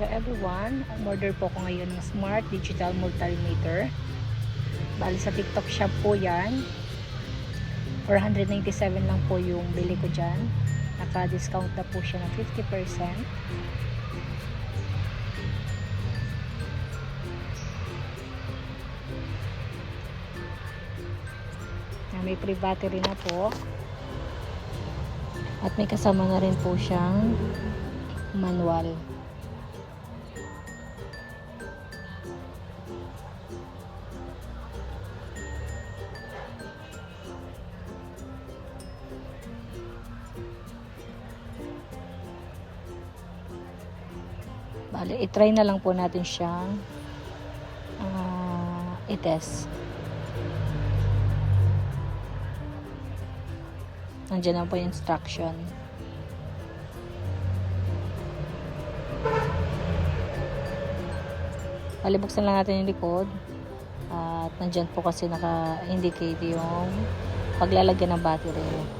Hello everyone, order po ko ngayon ng Smart Digital Multimeter. Bali sa TikTok shop po yan. 497 lang po yung bili ko dyan. Naka-discount na po siya ng 50%. May free battery na po. At may kasama na rin po siyang manual. Bale, i-try na lang po natin siyang i-test. Nandiyan na po yung instruction. Bale, buksan lang natin yung likod. At nandiyan po kasi naka-indicate yung paglalagyan ng battery.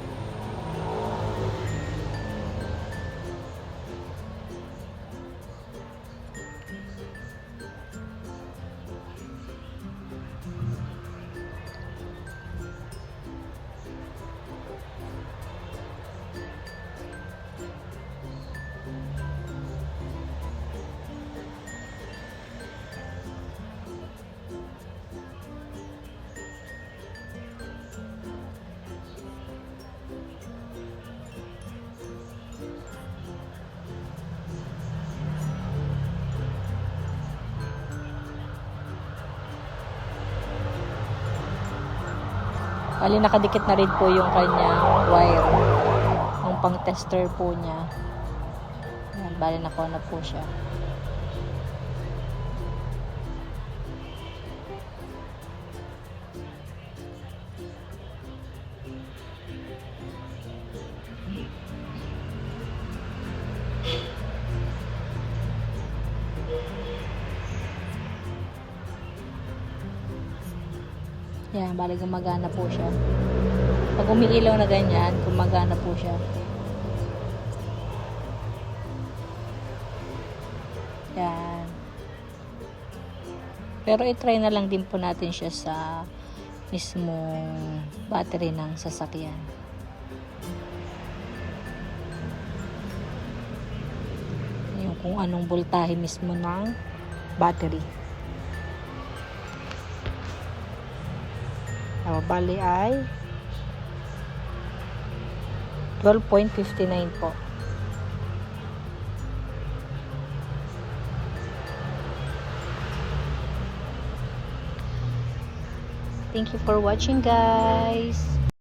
Bali, nakadikit na rin po yung kanyang wire. Yung pang-tester po niya. Ayan, bali, nakuha na po siya. Yan, bali gumagana po siya. Pag umiilaw na ganyan, gumagana po siya. Yan. Pero i-try na lang din po natin siya sa mismong battery ng sasakyan. Yung kung anong voltahe mismo ng battery. Bali ay 12.59 po. Thank you for watching, guys.